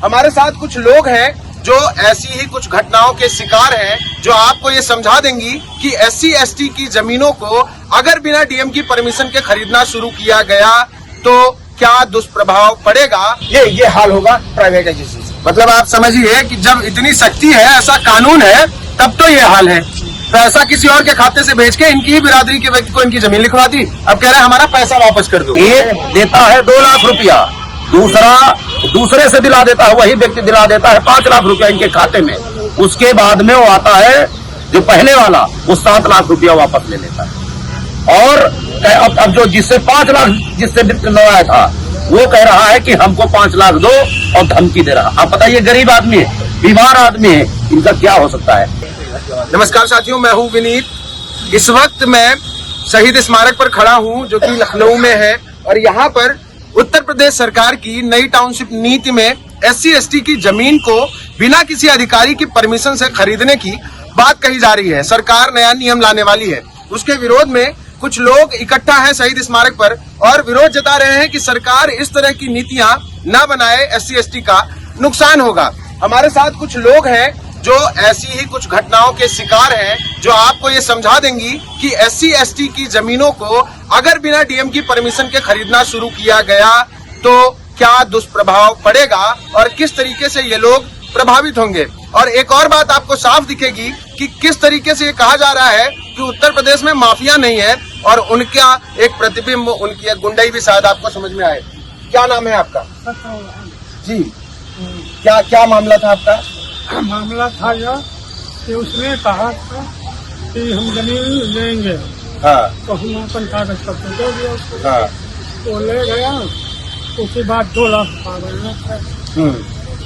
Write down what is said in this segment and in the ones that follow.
हमारे साथ कुछ लोग हैं जो ऐसी ही कुछ घटनाओं के शिकार हैं, जो आपको ये समझा देंगी कि SC ST की जमीनों को अगर बिना डीएम की परमिशन के खरीदना शुरू किया गया तो क्या दुष्प्रभाव पड़ेगा। ये हाल होगा प्राइवेटाइजेशन से। मतलब आप समझिए कि जब इतनी सख्ती है, ऐसा कानून है, तब तो ये हाल है। पैसा किसी और के खाते से भेज के इनकी ही बिरादरी के व्यक्ति को इनकी जमीन लिखवा दी, अब कह रहा है हमारा पैसा वापस कर दो। एक देता है 2 लाख रुपया, दूसरे से दिला देता है, वही व्यक्ति दिला देता है 5 लाख रुपया इनके खाते में। उसके बाद में वो आता है जो पहले वाला, वो 7 लाख रुपया वापस ले लेता है। और अब जो जिससे 5 लाख जिससे लगाया था, वो कह रहा है कि हमको 5 लाख दो और धमकी दे रहा। आप बताइए, गरीब आदमी है, बीमार आदमी है, इनका क्या हो सकता है। नमस्कार साथियों, मैं हूं विनीत। इस वक्त मैं शहीद स्मारक पर खड़ा हूं, जो कि लखनऊ में है, और यहाँ पर उत्तर प्रदेश सरकार की नई टाउनशिप नीति में SC ST की जमीन को बिना किसी अधिकारी की परमिशन से खरीदने की बात कही जा रही है। सरकार नया नियम लाने वाली है। उसके विरोध में कुछ लोग इकट्ठा हैं शहीद स्मारक पर और विरोध जता रहे हैं कि सरकार इस तरह की नीतियां न बनाए, SC ST का नुकसान होगा। हमारे साथ कुछ लोग हैं जो ऐसी ही कुछ घटनाओं के शिकार हैं, जो आपको ये समझा देंगी कि SC ST की जमीनों को अगर बिना डीएम की परमिशन के खरीदना शुरू किया गया तो क्या दुष्प्रभाव पड़ेगा और किस तरीके से ये लोग प्रभावित होंगे। और एक और बात आपको साफ दिखेगी कि किस तरीके से ये कहा जा रहा है कि उत्तर प्रदेश में माफिया नहीं है, और उनका एक प्रतिबिंब, उनकी एक गुंडाई भी शायद आपको समझ में आए। क्या नाम है आपका? जी, क्या मामला था आपका? मामला था यह कि उसने कहा था कि हम जमीन लेंगे। हाँ। तो हम अपन कागज पत्र दे दिया उसको। हाँ। तो ले गया, उसके बाद 2 लाख रुपया।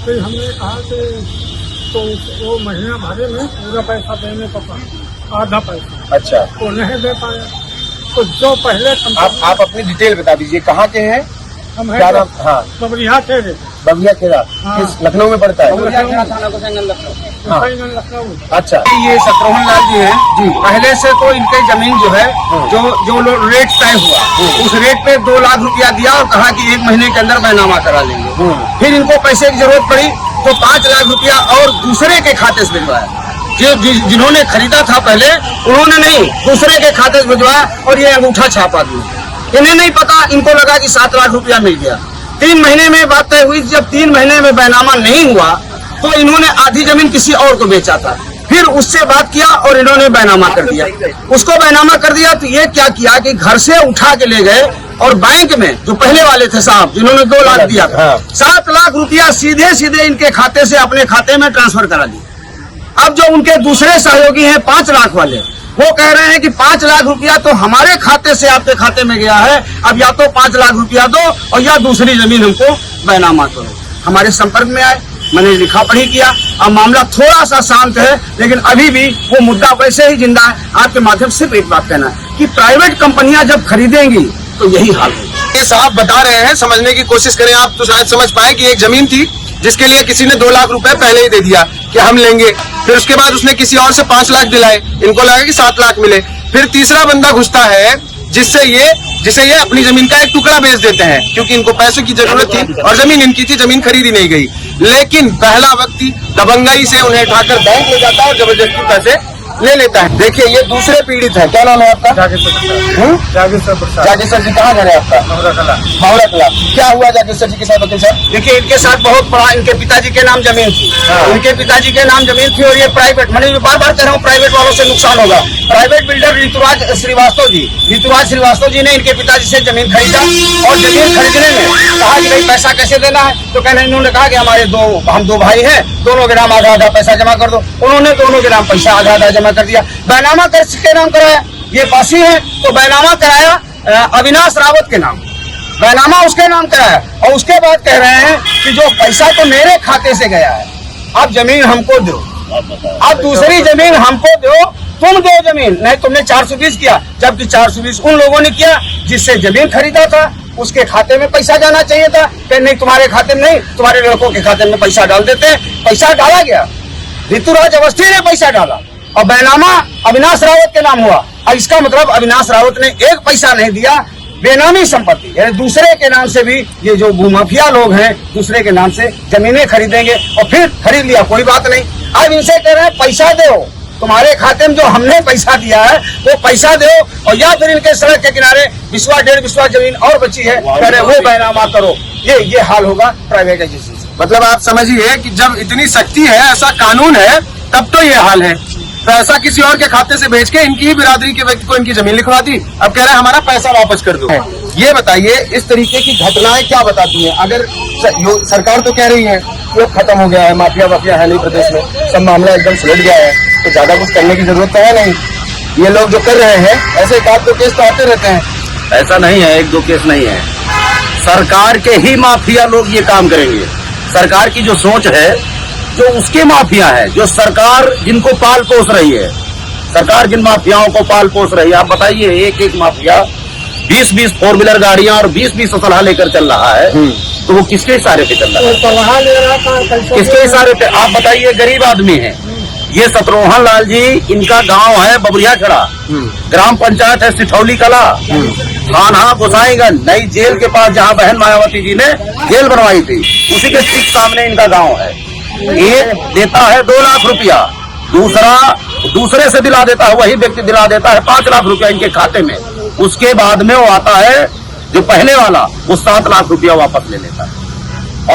फिर हमने कहा कि तो वो महीना भरे में पूरा पैसा देने को कहा, आधा पैसा। अच्छा। तो नहीं दे पाया। तो जो पहले आप अपनी डिटेल बता दीजिए, कहाँ के हैं? हम क्या नाम? हाँ, बबरिया थे। बगिया खेड़ा। हाँ। किस लखनऊ में पड़ता है? हाँ। अच्छा, ये शत्रुघ्न लाल जी हैं जी। पहले से तो इनके जमीन जो है, जो रेट तय हुआ, उस रेट पे 2 लाख रुपया दिया और कहा कि 1 महीने के अंदर बैनामा करा लेंगे। फिर इनको पैसे की जरूरत पड़ी तो 5 लाख रुपया और दूसरे के खाते से भिजवाया। जिन्होंने खरीदा था पहले, उन्होंने नहीं, दूसरे के खाते से भिजवाया और ये अंगूठा छापा दिया। इन्हें नहीं पता, इनको लगा कि 7 लाख रुपया मिल गया। 3 महीने में बात तय हुई। जब 3 महीने में बैनामा नहीं हुआ तो इन्होंने आधी जमीन किसी और को बेचा था। फिर उससे बात किया और इन्होंने बैनामा कर दिया। उसको बैनामा कर दिया तो ये क्या किया कि घर से उठा के ले गए और बैंक में जो पहले वाले थे साहब, जिन्होंने 2 लाख दिया था, 7 लाख रुपया सीधे सीधे इनके खाते से अपने खाते में ट्रांसफर करा दिया। अब जो उनके दूसरे सहयोगी हैं 5 लाख वाले, वो कह रहे हैं कि 5 लाख रुपया तो हमारे खाते से आपके खाते में गया है, अब या तो 5 लाख रुपया दो और या दूसरी जमीन हमको बैनामा करो। हमारे संपर्क में आए, मैंने लिखा पढ़ी किया। अब मामला थोड़ा सा शांत है, लेकिन अभी भी वो मुद्दा वैसे ही जिंदा है। आपके माध्यम से एक बात कहना है कि प्राइवेट कंपनियां जब खरीदेंगी तो यही हाल है। ये साहब बता रहे हैं, समझने की कोशिश करें आप तो शायद समझ पाए कि एक जमीन थी जिसके लिए किसी ने 2 लाख रुपए पहले ही दे दिया कि हम लेंगे। फिर उसके बाद उसने किसी और से 5 लाख दिलाए, इनको लगा कि 7 लाख मिले। फिर तीसरा बंदा घुसता है जिसे ये अपनी जमीन का एक टुकड़ा बेच देते हैं, क्योंकि इनको पैसों की जरूरत थी और जमीन इनकी थी, जमीन खरीदी नहीं गई। लेकिन पहला व्यक्ति दबंगाई से उन्हें उठाकर बैंक ले जाता है और जबरदस्ती पैसे ले लेता है। देखिए, ये दूसरे पीड़ित है। क्या नाम है आपका? जागेश्वर जी। कहाँ घर है आपका? मावरा कला। क्या हुआ जागेश्वर जी के साथ वकील साहब? देखिए, इनके साथ बहुत बड़ा, इनके पिताजी के नाम जमीन थी। इनके पिताजी के नाम जमीन थी और ये प्राइवेट, मैंने बार बार कह रहा हूँ, प्राइवेट वालों से नुकसान होगा। प्राइवेट बिल्डर ऋतुराज श्रीवास्तव जी ने इनके पिताजी से जमीन खरीदा और जमीन खरीदने में कहा कि भाई पैसा कैसे देना है, तो कहने इन्होंने कहा कि हम 2 भाई हैं, दोनों के नाम आधा आधा पैसा जमा कर दो। उन्होंने दोनों के नाम पैसा आधा आधा जमा कर दिया। बैनामा किसके नाम कराया? ये पासी है तो बैनामा कराया अविनाश रावत के नाम, बैनामा उसके नाम कराया। और उसके बाद कह रहे हैं कि जो पैसा तो मेरे खाते से गया है, अब जमीन हमको दो, अब दूसरी जमीन हमको दो, तुम दो जमीन। नहीं, तुमने 420 किया, जबकि 420 उन लोगों ने किया जिससे जमीन खरीदा था, उसके खाते में पैसा जाना चाहिए था। कि नहीं, तुम्हारे खाते में नहीं, तुम्हारे लड़कों के खाते में पैसा डाल देते हैं। पैसा डाला गया, ऋतुराज अवस्थी ने पैसा डाला और बैनामा अविनाश रावत के नाम हुआ। अब इसका मतलब अविनाश रावत ने 1 पैसा नहीं दिया, बेनामी संपत्ति, यानी दूसरे के नाम से भी ये जो भूमाफिया लोग हैं दूसरे के नाम से जमीनें खरीदेंगे और फिर खरीद लिया कोई बात नहीं। अब इनसे कह रहे हैं पैसा दो, तुम्हारे खाते में जो हमने पैसा दिया है वो पैसा दो, और या फिर इनके सड़क के किनारे बिस्वा 1.5 बिस्वा जमीन और बची है, कह रहे वो बैनामा करो। ये हाल होगा प्राइवेटाइजेशन से। मतलब आप समझिए कि जब इतनी सख्ती है, ऐसा कानून है, तब तो ये हाल है। पैसा किसी और के खाते से भेज के इनकी ही बिरादरी के व्यक्ति को इनकी जमीन लिखवा दी, अब कह रहा है हमारा पैसा वापस कर दो। ये बताइए इस तरीके की घटनाएं क्या बताती हैं? अगर सरकार तो कह रही है कि वो खत्म हो गया है, माफिया वाफिया है नहीं प्रदेश में, सब मामला एकदम सुलझ गया है, तो ज्यादा कुछ करने की जरूरत तो है नहीं। ये लोग जो कर रहे हैं ऐसे एक आध दो केस तो आते रहते हैं। ऐसा नहीं है, 1-2 केस नहीं है, सरकार के ही माफिया लोग ये काम करेंगे। सरकार की जो सोच है, जो उसके माफिया है, जो सरकार जिनको पाल पोस रही है, सरकार जिन माफियाओं को पाल पोस रही है, आप बताइए एक माफिया 20-20 4 व्हीलर गाड़ियां और 20-20 असलहा लेकर चल रहा है, तो वो किसके इशारे पे चल रहा है? किसके इशारे पे? आप बताइए, गरीब आदमी है ये। शत्रुघ्न लाल जी, इनका गांव है बबरिया खड़ा, ग्राम पंचायत है सिठौली कला, थाना गोसाईगंज, नई जेल के पास जहां बहन मायावती जी ने जेल बनवाई थी, उसी के ठीक सामने इनका गांव है। एक देता है 2 लाख रुपया, दूसरे से दिला देता है, वही व्यक्ति दिला देता है 5 लाख रुपया इनके खाते में। उसके बाद में वो आता है जो पहले वाला, वो 7 लाख रुपया वापस ले लेता है।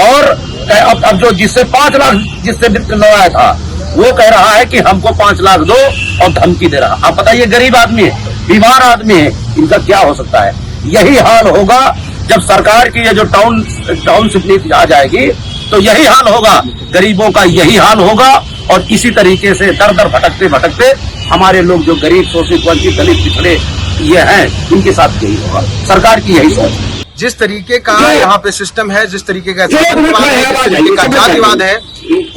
और अब जो जिससे 5 लाख जिससे लगाया था, वो कह रहा है कि हमको 5 लाख दो और धमकी दे रहा। आप बताइए, गरीब आदमी है, बीमार आदमी है, इनका क्या हो सकता है? यही हाल होगा जब सरकार की ये जो टाउनशिप नीति आ जाएगी, तो यही हाल होगा, गरीबों का यही हाल होगा। और इसी तरीके से दर दर भटकते भटकते हमारे लोग जो गरीब, शोषित, वंचित, दलित, पिछड़े ये हैं, इनके साथ यही होगा। सरकार की यही सोच। जिस तरीके का यहाँ पे सिस्टम है, जिस तरीके का जातिवाद है,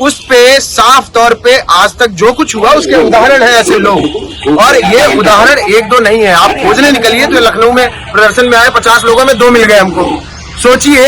उस पे साफ तौर पे आज तक जो कुछ हुआ उसके उदाहरण है ऐसे लोग। और ये उदाहरण 1-2 नहीं है, आप खोजने निकलिए तो लखनऊ में प्रदर्शन में आए 50 लोगों में 2 मिल गए हमको। सोचिए